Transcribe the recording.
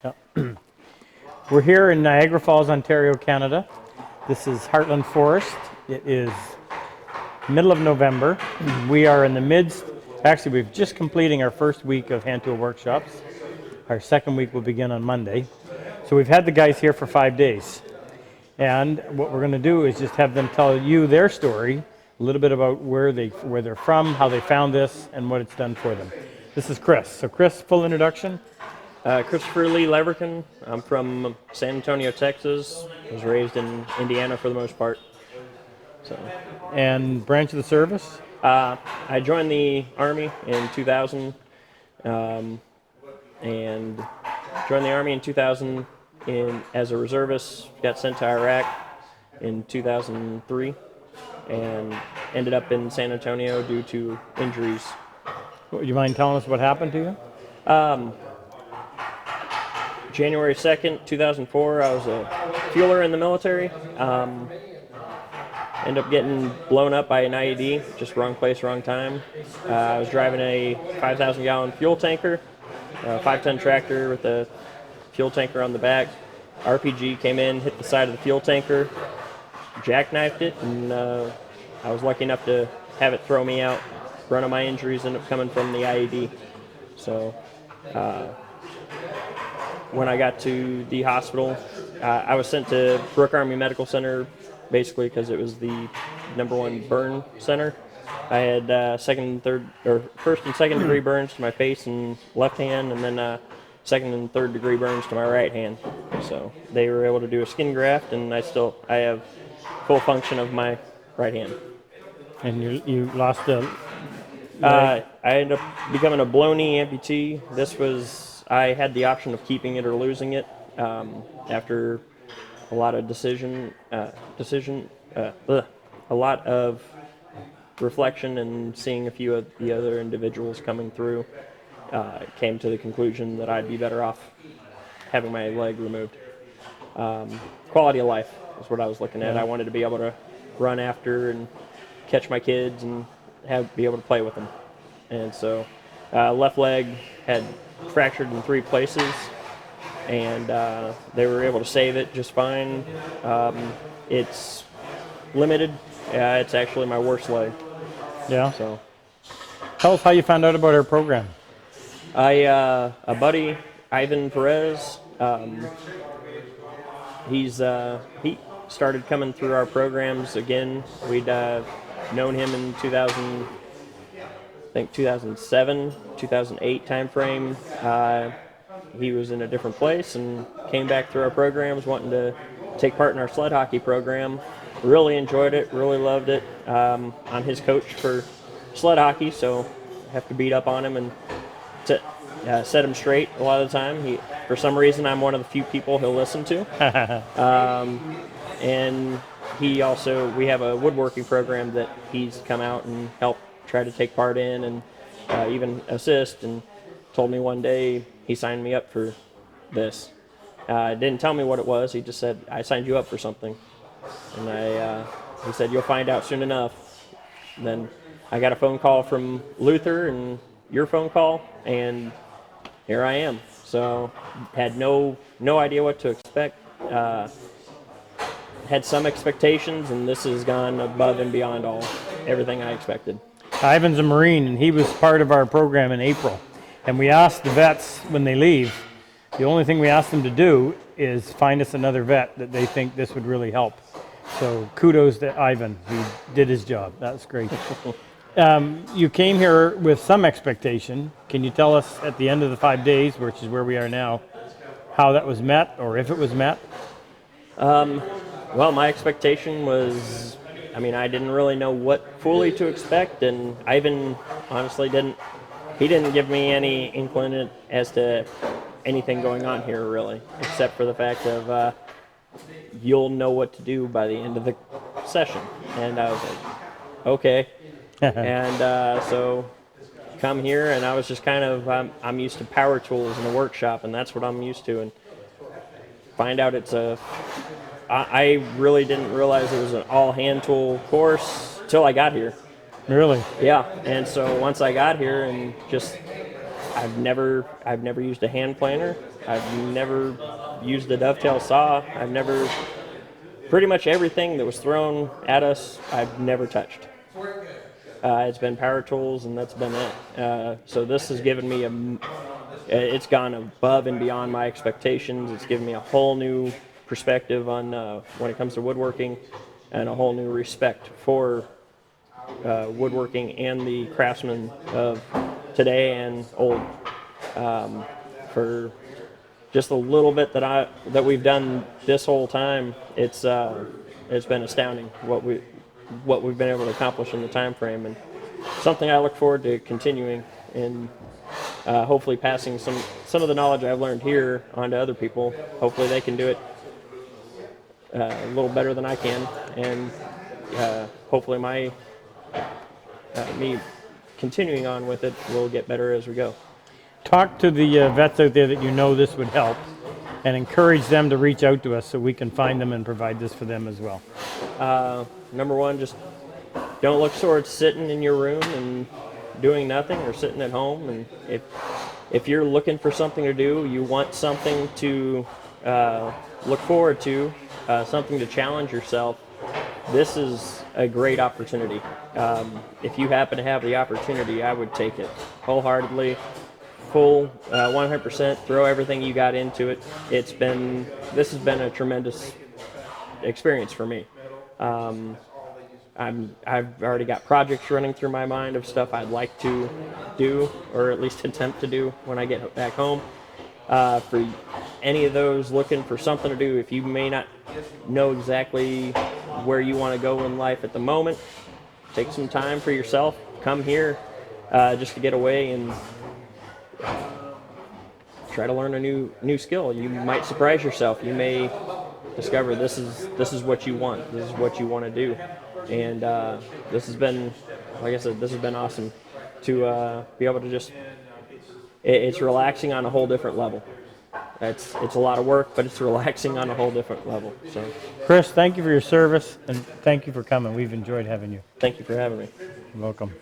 Yeah. We're here in Niagara Falls, Ontario, Canada. This is Heartland Forest. It is middle of November. We are in the midst, actually we've just completing our first week of hand tool workshops. Our second week will begin on Monday. So we've had the guys here for 5 days. And what we're going to do is just have them tell you their story, a little bit about where they're from, how they found this, and what it's done for them. This is Chris. So Chris, full introduction. Christopher Lee Leverton. I'm from San Antonio, Texas. I was raised in Indiana for the most part. So, And branch of the service? I joined the Army in 2000, and joined the Army in 2000 as a reservist. Got sent to Iraq in 2003, and ended up in San Antonio due to injuries. Would you mind telling us what happened to you? January 2nd, 2004, I was a fueler in the military. Ended up getting blown up by an IED, just wrong place, wrong time. I was driving a 5,000-gallon fuel tanker, a 5-ton tractor with a fuel tanker on the back. RPG came in, hit the side of the fuel tanker, jackknifed it, and I was lucky enough to have it throw me out. Run of my injuries ended up coming from the IED. So when I got to the hospital, I was sent to Brooke Army Medical Center basically because it was the #1 burn center. I had first and second degree burns to my face and left hand, and then second and third degree burns to my right hand. So they were able to do a skin graft, and I have full function of my right hand. And you lost a I ended up becoming a blown knee amputee. I had the option of keeping it or losing it after a lot of a lot of reflection and seeing a few of the other individuals coming through. Came to the conclusion that I'd be better off having my leg removed. Quality of life is what I was looking at. I wanted to be able to run after and catch my kids and be able to play with them. And so left leg had fractured in 3 places, and they were able to save it just fine. It's limited. It's actually my worst leg. Yeah. So Tell us how you found out about our program. a buddy, Ivan Perez, he started coming through our programs again. We'd known him in 2007, 2008 timeframe. He was in a different place and came back through our programs wanting to take part in our sled hockey program. Really enjoyed it, really loved it. I'm his coach for sled hockey, so I have to beat up on him and set him straight a lot of the time. For some reason, I'm one of the few people he'll listen to. And we have a woodworking program that he's come out and helped try to take part in and even assist, and told me one day he signed me up for this. Didn't tell me what it was. He just said, I signed you up for something. And he said, you'll find out soon enough. And then I got a phone call from Luther and your phone call, and here I am. So had no idea what to expect. Had some expectations, and this has gone above and beyond everything I expected. Ivan's a Marine, and he was part of our program in April. And we asked the vets when they leave, the only thing we asked them to do is find us another vet that they think this would really help. So kudos to Ivan. He did his job. That's great. You came here with some expectation. Can you tell us at the end of the 5 days, which is where we are now, how that was met, or if it was met? Well, my expectation was, I didn't really know what fully to expect, and Ivan honestly didn't give me any inkling as to anything going on here, really, except for the fact of you'll know what to do by the end of the session. And I was like, okay. And so come here, and I was just kind of, I'm used to power tools in a workshop, and that's what I'm used to, and find out I really didn't realize it was an all hand tool course till I got here. Really? Yeah, and so once I got here, and just I've never used a hand planer. I've never used a dovetail saw. Pretty much everything that was thrown at us, I've never touched. It's been power tools, and that's been it. So this has given me it's gone above and beyond my expectations. It's given me a whole new perspective on when it comes to woodworking, and a whole new respect for woodworking and the craftsmen of today and old. For just a little bit that we've done this whole time, it's been astounding what we've been able to accomplish in the time frame, and something I look forward to continuing and hopefully passing some of the knowledge I've learned here on to other people. Hopefully they can do it a little better than I can, and hopefully me continuing on with it will get better as we go. Talk to the vets out there that you know this would help, and encourage them to reach out to us so we can find them and provide this for them as well. Number one, just don't look towards sitting in your room and doing nothing, or sitting at home. And if you're looking for something to do, you want something to look forward to, something to challenge yourself, this is a great opportunity. If you happen to have the opportunity, I would take it wholeheartedly, full 100%. Throw everything you got into it. This has been a tremendous experience for me. I've already got projects running through my mind of stuff I'd like to do, or at least attempt to do when I get back home. For any of those looking for something to do, if you may not know exactly where you want to go in life at the moment, take some time for yourself. Come here just to get away and try to learn a new skill. You might surprise yourself. You may discover this is what you want. This is what you want to do. And this has been, like I said, this has been awesome to be able to just. It's relaxing on a whole different level. It's a lot of work, but it's relaxing on a whole different level. So, Chris, thank you for your service, and thank you for coming. We've enjoyed having you. thank you for having me. You're welcome.